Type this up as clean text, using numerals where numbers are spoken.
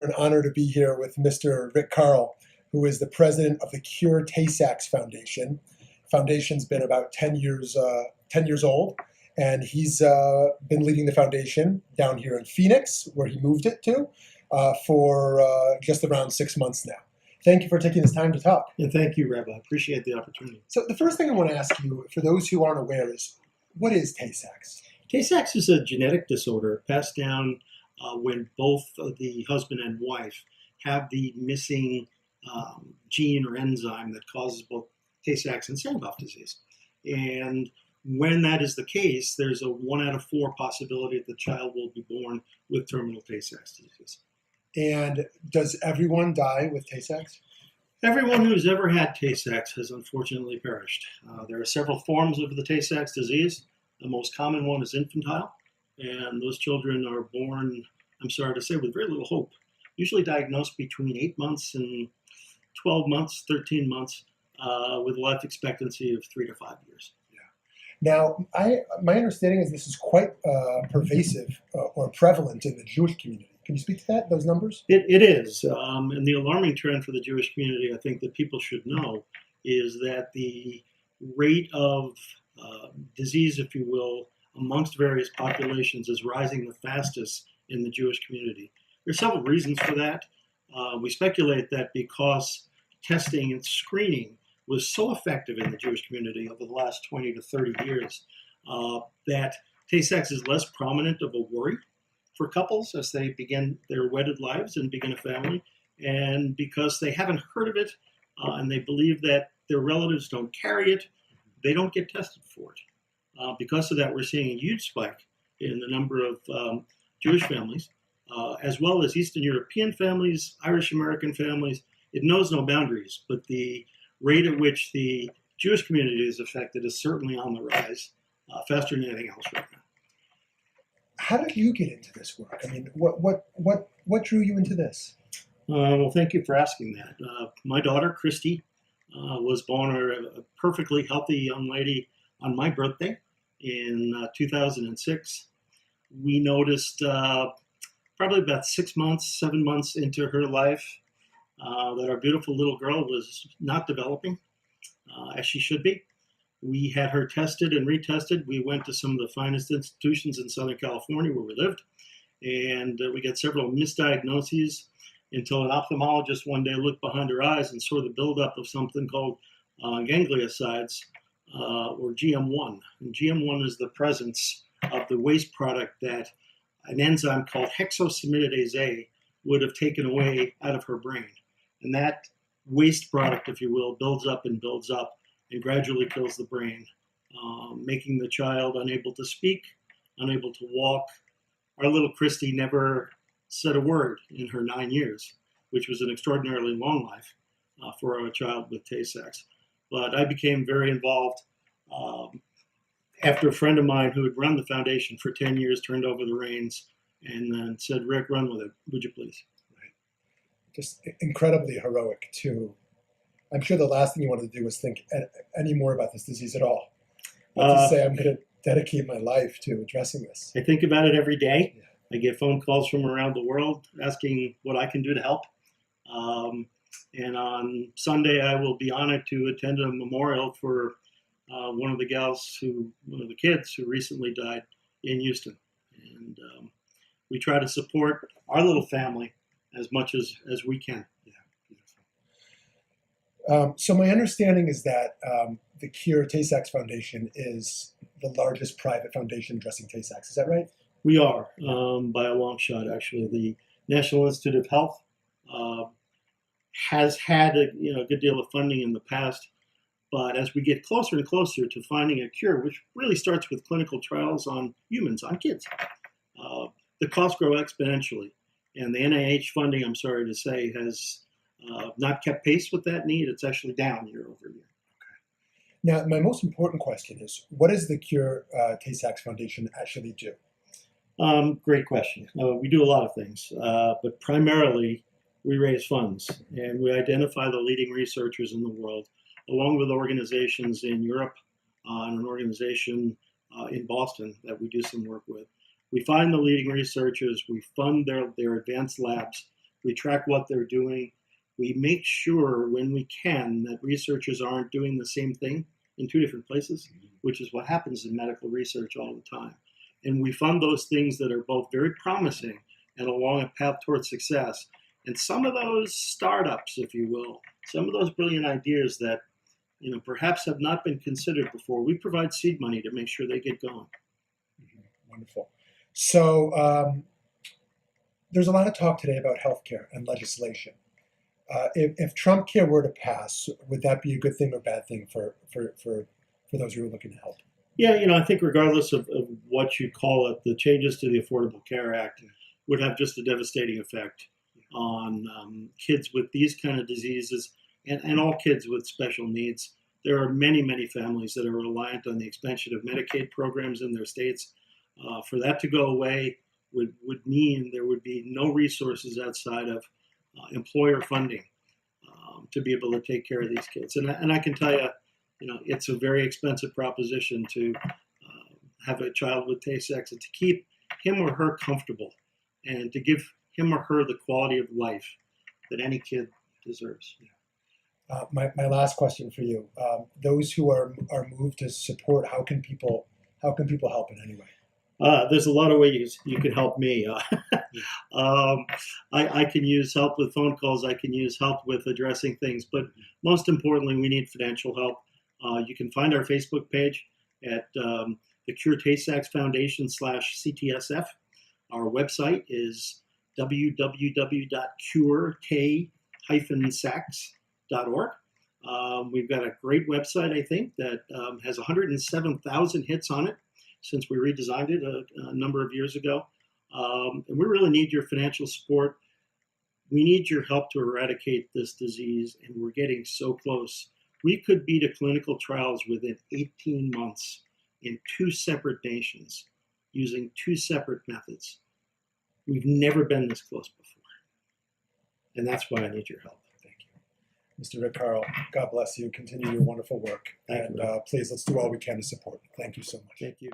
An honor to be here with Mr. Rick Karl, who is the president of the Cure Tay-Sachs Foundation. Foundation's been about 10 years old, and he's been leading the foundation down here in Phoenix, where he moved it to, for just around 6 months now. Thank you for taking this time to talk. And thank you, Rabbi. I appreciate the opportunity. So the first thing I want to ask you, for those who aren't aware, is what is Tay-Sachs? Tay-Sachs is a genetic disorder passed down when both the husband and wife have the missing gene or enzyme that causes both Tay-Sachs and Sandoff disease. And when that is the case, there's a 1 out of 4 possibility that the child will be born with terminal Tay-Sachs disease. And does everyone die with Tay-Sachs? Everyone who's ever had Tay-Sachs has unfortunately perished. There are several forms of the Tay-Sachs disease. The most common one is infantile, and those children are born, I'm sorry to say, with very little hope. Usually diagnosed between 8 months and 12 months, 13 months, with a life expectancy of 3 to 5 years. Now, my understanding is this is quite pervasive or prevalent in the Jewish community. Can you speak to that, those numbers? It is. And the alarming trend for the Jewish community, I think that people should know, is that the rate of disease, if you will, amongst various populations is rising the fastest in the Jewish community. There's several reasons for that. We speculate that because testing and screening was so effective in the Jewish community over the last 20 to 30 years that Tay-Sachs is less prominent of a worry for couples as they begin their wedded lives and begin a family. And because they haven't heard of it and they believe that their relatives don't carry it, they don't get tested for it. Because of that, we're seeing a huge spike in the number of Jewish families, as well as Eastern European families, Irish American families. It knows no boundaries, but the rate at which the Jewish community is affected is certainly on the rise, faster than anything else right now. How did you get into this work? I mean, what drew you into this? Well, thank you for asking that. My daughter, Christy, was born a perfectly healthy young lady on my birthday in 2006. We noticed probably about 6 months, 7 months into her life that our beautiful little girl was not developing as she should be. We had her tested and retested. We went to some of the finest institutions in Southern California where we lived, and we got several misdiagnoses until an ophthalmologist one day looked behind her eyes and saw the buildup of something called gangliosides, or GM1. And GM1 is the presence of the waste product that an enzyme called hexosaminidase A would have taken away out of her brain. And that waste product, if you will, builds up and gradually kills the brain, making the child unable to speak, unable to walk. Our little Christy never said a word in her 9 years, which was an extraordinarily long life for a child with Tay-Sachs. But I became very involved after a friend of mine who had run the foundation for 10 years turned over the reins and then said, "Rick, run with it, would you please?" Right. Just incredibly heroic, too. I'm sure the last thing you wanted to do was think any more about this disease at all. But to say, I'm going to dedicate my life to addressing this. I think about it every day. Yeah. I get phone calls from around the world asking what I can do to help. And on Sunday, I will be honored to attend a memorial for one of the kids who recently died in Houston. And we try to support our little family as much as we can. So my understanding is that the Cure Tay-Sachs Foundation is the largest private foundation addressing Tay-Sachs. Is that right? We are, by a long shot, actually. The National Institute of Health has had a good deal of funding in the past, but as we get closer and closer to finding a cure, which really starts with clinical trials on humans, on kids, the costs grow exponentially. And the NIH funding, I'm sorry to say, has not kept pace with that need. It's actually down year over year. Okay. Now, my most important question is, what does the Cure Tay-Sachs Foundation actually do? Great question. We do a lot of things, but primarily we raise funds and we identify the leading researchers in the world, along with organizations in Europe and an organization in Boston that we do some work with. We find the leading researchers, we fund their advanced labs, We track what they're doing. We make sure when we can that researchers aren't doing the same thing in two different places, which is what happens in medical research all the time. And we fund those things that are both very promising and along a path towards success. And some of those startups, if you will, some of those brilliant ideas that perhaps have not been considered before, we provide seed money to make sure they get going. Wonderful. So there's a lot of talk today about healthcare and legislation. If Trump care were to pass, would that be a good thing or bad thing for those who are looking to help? Yeah, I think regardless of what you call it, the changes to the Affordable Care Act would have just a devastating effect on kids with these kind of diseases and all kids with special needs. There are many, many families that are reliant on the expansion of Medicaid programs in their states. For that to go away would mean there would be no resources outside of employer funding to be able to take care of these kids. And I can tell you, it's a very expensive proposition to have a child with Tay-Sachs and to keep him or her comfortable and to give him or her the quality of life that any kid deserves. My last question for you: those who are moved to support, how can people help in any way? There's a lot of ways you can help me. I can use help with phone calls. I can use help with addressing things. But most importantly, we need financial help. You can find our Facebook page at the Cure Tay-Sachs Foundation /CTSF. Our website is www.curetay-sachs.org. We've got a great website, I think, that has 107,000 hits on it since we redesigned it a number of years ago. And we really need your financial support. We need your help to eradicate this disease, and we're getting so close. We could be to clinical trials within 18 months in 2 separate nations using 2 separate methods. We've never been this close before. And that's why I need your help. Thank you. Mr. Rick Karl, God bless you. Continue your wonderful work. Thank you. Please, let's do all we can to support you. Thank you so much. Thank you.